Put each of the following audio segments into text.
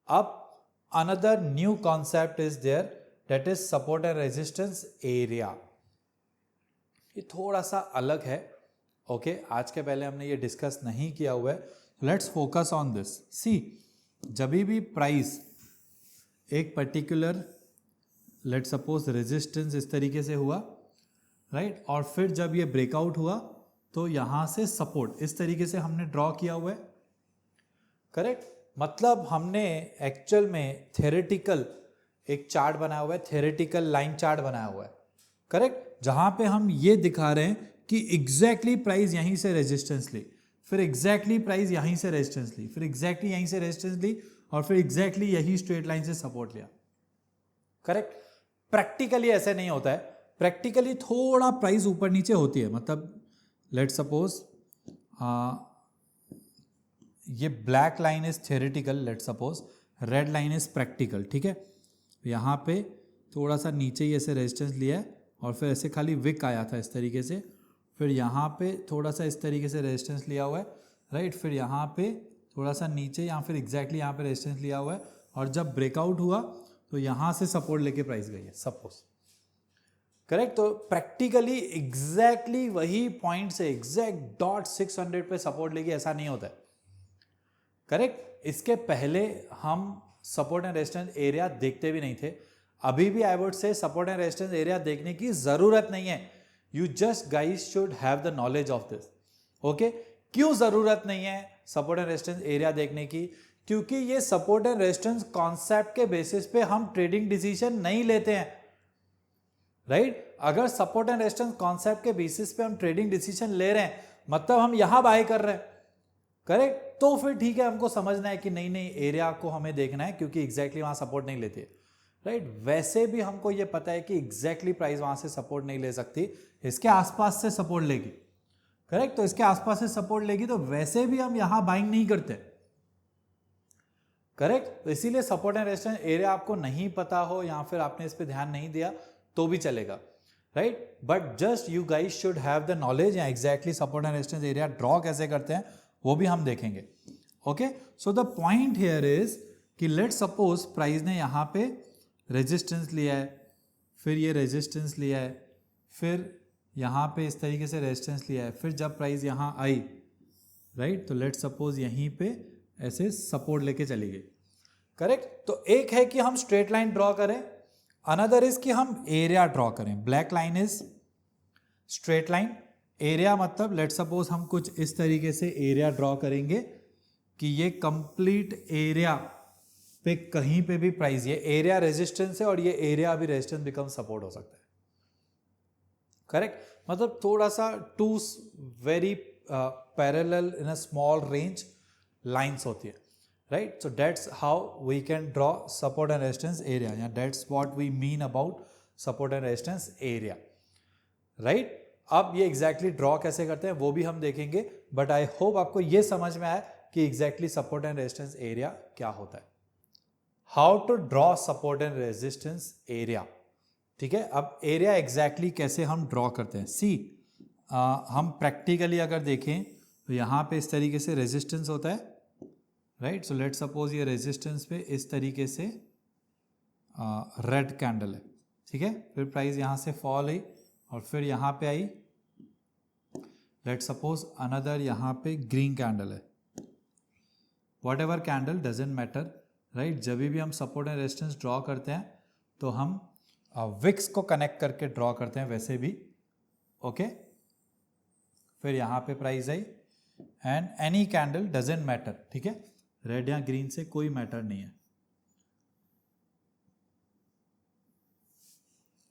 अब another new concept is there, that is support and resistance area. ये थोड़ा सा अलग है, ओके आज के पहले हमने ये डिस्कस नहीं किया हुआ है। Let's focus on this. See, जब भी प्राइस एक पर्टिकुलर लेट सपोज रेजिस्टेंस इस तरीके से हुआ, राइट, और फिर जब ये ब्रेकआउट हुआ तो यहां से सपोर्ट इस तरीके से हमने ड्रॉ किया हुआ है, करेक्ट। मतलब हमने एक्चुअल में थ्योरेटिकल एक चार्ट बनाया हुआ है, थ्योरेटिकल लाइन चार्ट बनाया हुआ है, करेक्ट, जहां पे हम ये दिखा रहे हैं कि एग्जैक्टली प्राइस यहीं से रेजिस्टेंस ली, फिर एग्जैक्टली प्राइस यहीं से रेजिस्टेंस ली, फिर एग्जैक्टली यहीं से रेजिस्टेंस ली, और फिर एग्जैक्टली यही स्ट्रेट लाइन से सपोर्ट लिया, करेक्ट। प्रैक्टिकली ऐसे नहीं होता है, प्रैक्टिकली थोड़ा प्राइस ऊपर नीचे होती है। मतलब लेट सपोज ये black line is theoretical, let suppose red line is practical, ठीक है। यहाँ पे थोड़ा सा नीचे ही ऐसे रेजिस्टेंस लिया है और फिर ऐसे खाली विक आया था इस तरीके से, फिर यहाँ पे थोड़ा सा इस तरीके से रेजिस्टेंस लिया हुआ है, राइट, फिर यहाँ पे थोड़ा सा नीचे या फिर एग्जैक्टली यहाँ पे रेजिस्टेंस लिया हुआ है, और जब ब्रेकआउट हुआ तो यहाँ से सपोर्ट लेके प्राइस गई है सपोज, करेक्ट। तो प्रैक्टिकली एग्जैक्टली वही पॉइंट से एग्जैक्ट डॉट 600 पे सपोर्ट लेके ऐसा नहीं होता है, करेक्ट। इसके पहले हम सपोर्ट एंड रेजिस्टेंस एरिया देखते भी नहीं थे, अभी भी I would say support and resistance area देखने की जरूरत नहीं है। You just guys should have the knowledge of this, okay. क्यों जरूरत नहीं है सपोर्ट एंड रेजिस्टेंस एरिया देखने की? क्योंकि ये सपोर्ट एंड रेजिस्टेंस कॉन्सेप्ट के बेसिस पे हम ट्रेडिंग डिसीजन नहीं लेते हैं, राइट। अगर सपोर्ट एंड रेजिस्टेंस कॉन्सेप्ट के बेसिस पे हम ट्रेडिंग डिसीजन ले रहे हैं, मतलब हम यहां बाय कर रहे हैं, करेक्ट, तो फिर ठीक है, हमको समझना है कि नहीं नहीं एरिया को हमें देखना है क्योंकि एग्जैक्टली वहां सपोर्ट नहीं लेती है, राइट। वैसे भी हमको ये पता है कि एग्जैक्टली प्राइस वहां से सपोर्ट नहीं ले सकती, इसके आसपास से सपोर्ट लेगी, करेक्ट। तो इसके आसपास से सपोर्ट लेगी तो वैसे भी हम यहां बाइंग नहीं करते, करेक्ट। तो इसीलिए सपोर्ट एंड रेजिस्टेंस एरिया आपको नहीं पता हो या फिर आपने इस पर ध्यान नहीं दिया तो भी चलेगा, right. But just you guys should have the knowledge, या exactly support and resistance area draw कैसे करते हैं वो भी हम देखेंगे, okay. So the point here is कि लेट सपोज प्राइस ने यहां पे रेजिस्टेंस लिया है, फिर ये रेजिस्टेंस लिया है, फिर यहाँ पे इस तरीके से रेजिस्टेंस लिया है, फिर जब प्राइस यहाँ आई, राइट, तो लेट सपोज यहीं पे ऐसे सपोर्ट लेके चली गई, करेक्ट। तो एक है कि हम स्ट्रेट लाइन ड्रॉ करें, अनदर इज कि हम एरिया ड्रॉ करें। Black line is straight line, area मतलब लेट सपोज हम कुछ इस तरीके से एरिया ड्रॉ करेंगे कि ये कंप्लीट एरिया पे कहीं पे भी प्राइस, ये एरिया रेजिस्टेंस है और ये एरिया भी रेजिस्टेंस बिकम सपोर्ट हो सकता है, करेक्ट। मतलब थोड़ा सा two very parallel in a small range lines होती है, right. So that's how we can draw support and resistance area, या that's what we mean about support and resistance area, right. अब ये एग्जैक्टली ड्रॉ कैसे करते हैं वो भी हम देखेंगे, बट आई होप आपको ये समझ में आया कि exactly support and resistance area क्या होता है, how to draw support and resistance area, ठीक है। अब एरिया एग्जैक्टली कैसे हम ड्रॉ करते हैं, सी, हम प्रैक्टिकली अगर देखें तो यहाँ पे इस तरीके से रेजिस्टेंस होता है, राइट। सो लेट सपोज ये रेजिस्टेंस पे इस तरीके से रेड कैंडल है, ठीक है, फिर प्राइस यहाँ से फॉल हुई और फिर यहाँ पे आई, लेट सपोज अनदर यहाँ पे ग्रीन कैंडल है, what ever candle doesn't matter, right. जब भी हम सपोर्ट एंड रेजिस्टेंस ड्रॉ करते हैं तो हम विक्स को कनेक्ट करके ड्रॉ करते हैं वैसे भी, ओके। फिर यहाँ पे price I and any candle doesn't matter, ठीक है, रेड या ग्रीन से कोई मैटर नहीं है,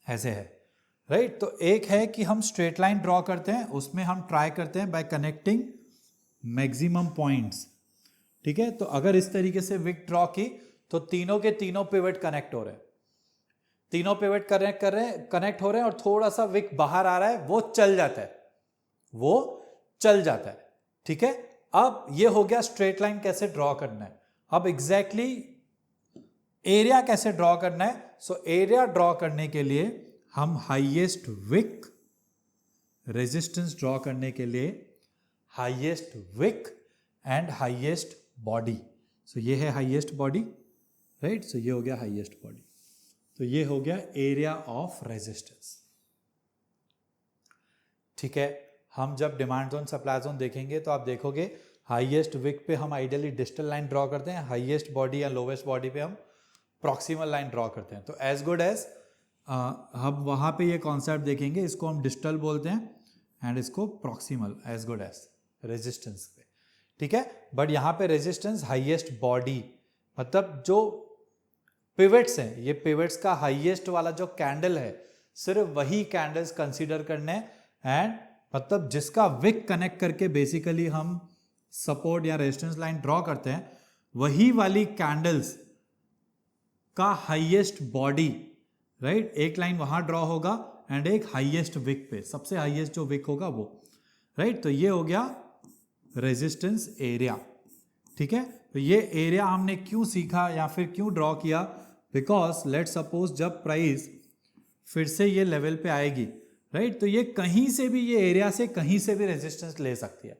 ऐसे है, राइट। तो एक है कि हम स्ट्रेट लाइन ड्रॉ करते हैं, उसमें हम ट्राई करते हैं बाय कनेक्टिंग मैक्सिमम पॉइंट्स, ठीक है। तो अगर इस तरीके से विक ड्रॉ की तो तीनों के तीनों पिवट कनेक्ट हो रहे हैं, तीनों पिवट कनेक्ट हो रहे हैं और थोड़ा सा विक बाहर आ रहा है, वो चल जाता है, वो चल जाता है, ठीक है। अब ये हो गया स्ट्रेट लाइन कैसे ड्रॉ करना है। अब एग्जैक्टली एरिया कैसे ड्रॉ करना है। सो एरिया ड्रॉ करने के लिए हम हाईएस्ट विक, रेजिस्टेंस ड्रॉ करने के लिए highest wick and highest body. So ये है हाईएस्ट बॉडी, राइट. सो ये हो गया हाईएस्ट बॉडी. तो ये हो गया एरिया ऑफ रेजिस्टेंस. ठीक है. हम जब डिमांड जोन सप्लाई जोन देखेंगे तो आप देखोगे हाईएस्ट विक पे हम आइडियली डिस्टल लाइन ड्रॉ करते हैं, हाईएस्ट बॉडी या लोवेस्ट बॉडी पे हम प्रॉक्सिमल लाइन ड्रॉ करते हैं. तो एज गुड एज हम वहाँ पे ये कॉन्सेप्ट देखेंगे, इसको हम डिस्टल बोलते हैं एंड इसको proximal, as good as resistance पे. ठीक है. बट यहाँ पे रेजिस्टेंस हाईएस्ट बॉडी, मतलब जो पिवट्स हैं, ये पिवट्स का हाईएस्ट वाला जो कैंडल है सिर्फ वही कैंडल्स कंसीडर करने एंड मतलब जिसका विक कनेक्ट करके बेसिकली हम सपोर्ट या रेजिस्टेंस लाइन ड्रॉ करते हैं, वही वाली कैंडल्स का हाईएस्ट बॉडी, राइट. एक लाइन वहां ड्रॉ होगा एंड एक हाईएस्ट विक पे, सबसे हाईएस्ट जो विक होगा वो, राइट. तो ये हो गया रेजिस्टेंस एरिया. ठीक है. तो ये एरिया हमने क्यों सीखा या फिर क्यों ड्रॉ किया, बिकॉज लेट सपोज जब प्राइस फिर से ये लेवल पे आएगी, राइट, तो ये कहीं से भी, ये एरिया से कहीं से भी रेजिस्टेंस ले सकती है,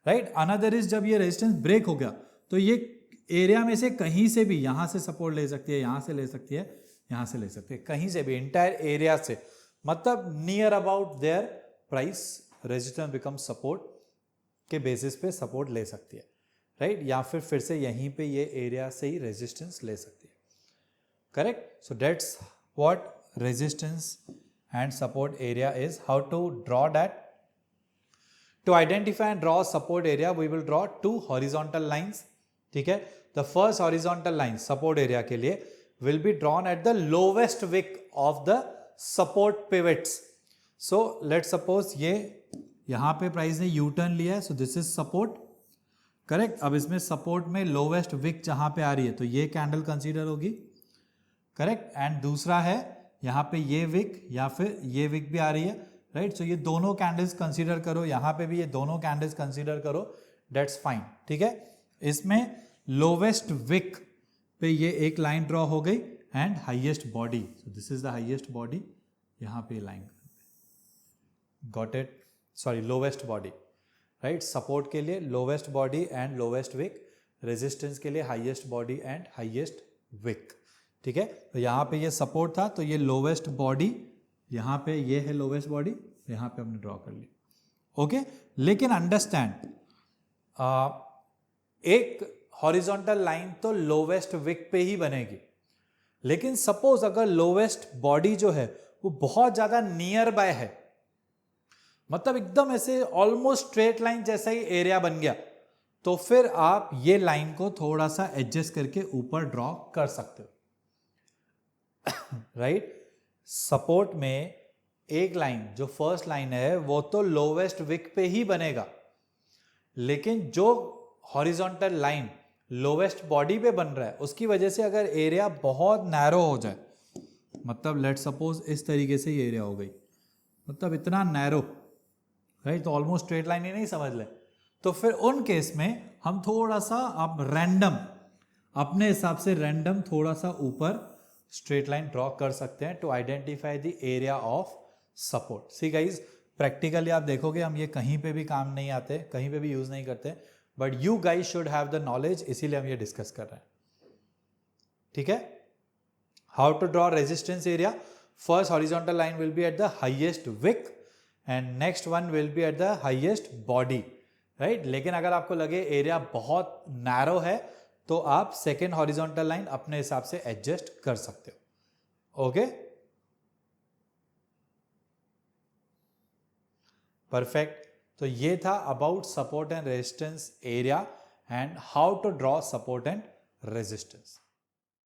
राइट. अनदर इज जब ये रेजिस्टेंस ब्रेक हो गया तो ये एरिया में से कहीं से भी, यहां से सपोर्ट ले सकती है, यहां से ले सकती है, यहां से ले सकती है, कहीं से भी, इंटायर एरिया से, मतलब near about their price resistance become support के बेसिस पे सपोर्ट ले सकती है, राइट. या फिर से यहीं पे ये एरिया से ही रेजिस्टेंस ले सकती है. Correct. So that's what resistance and support area is. How to draw that? To identify and draw support area, we will draw two horizontal lines. ठीक है. The first horizontal line support area के लिए will be drawn at the lowest wick of the support pivots. So let's suppose ये यहाँ पे price ने U turn लिया है, so this is support. Correct. अब इसमें सपोर्ट में लोवेस्ट विक जहाँ पे आ रही है तो ये कैंडल कंसीडर होगी. करेक्ट. एंड दूसरा है यहाँ पे ये विक या फिर ये विक भी आ रही है, राइट. सो ये दोनों कैंडल्स कंसीडर करो, यहाँ पे भी ये दोनों कैंडल्स कंसीडर करो, दैट्स फाइन. ठीक है. इसमें लोवेस्ट विक पे ये एक लाइन ड्रॉ हो गई and highest body, so this is the highest body, यहाँ पे line, got it. Sorry, lowest body, right. Support के लिए lowest body and lowest wick, resistance के लिए highest body and highest wick. ठीक है. तो यहाँ पे ये सपोर्ट था तो ये लोवेस्ट बॉडी, यहाँ पे ये है लोवेस्ट बॉडी, यहाँ पे हमने ड्रॉ कर लिया. ओके. लेकिन अंडरस्टैंड, एक हॉरिजॉन्टल लाइन तो लोवेस्ट विक पे ही बनेगी, लेकिन सपोज अगर लोवेस्ट बॉडी जो है वो बहुत ज्यादा नियर बाय है, मतलब एकदम ऐसे ऑलमोस्ट स्ट्रेट लाइन जैसा ही एरिया बन गया, तो फिर आप ये लाइन को थोड़ा सा एडजस्ट करके ऊपर ड्रॉ कर सकते हो, राइट. सपोर्ट में एक लाइन जो फर्स्ट लाइन है वो तो लोवेस्ट विक पे ही बनेगा, लेकिन जो हॉरिजॉन्टल लाइन लोवेस्ट बॉडी पे बन रहा है उसकी वजह से अगर एरिया बहुत नैरो हो जाए, मतलब लेट सपोज इस तरीके से ये एरिया हो गई, मतलब इतना नैरो, राइट, तो ऑलमोस्ट स्ट्रेट लाइन ही नहीं समझ ले, तो फिर उन केस में हम थोड़ा सा आप रैंडम, अपने हिसाब से रैंडम थोड़ा सा ऊपर स्ट्रेट लाइन ड्रॉ कर सकते हैं to identify the area of support. See guys, practically आप देखोगे हम ये कहीं पे भी काम नहीं आते, कहीं पे भी यूज नहीं करते, but you guys should have the knowledge, इसीलिए हम ये डिस्कस कर रहे हैं. ठीक है. How to draw resistance area. First horizontal line will be at the highest wick and next one will be at the highest body, right. लेकिन अगर आपको लगे एरिया बहुत नैरो है तो आप सेकेंड हॉरिजॉन्टल लाइन अपने हिसाब से एडजस्ट कर सकते हो. ओके. परफेक्ट. तो ये था about support and resistance area and how to draw support and resistance.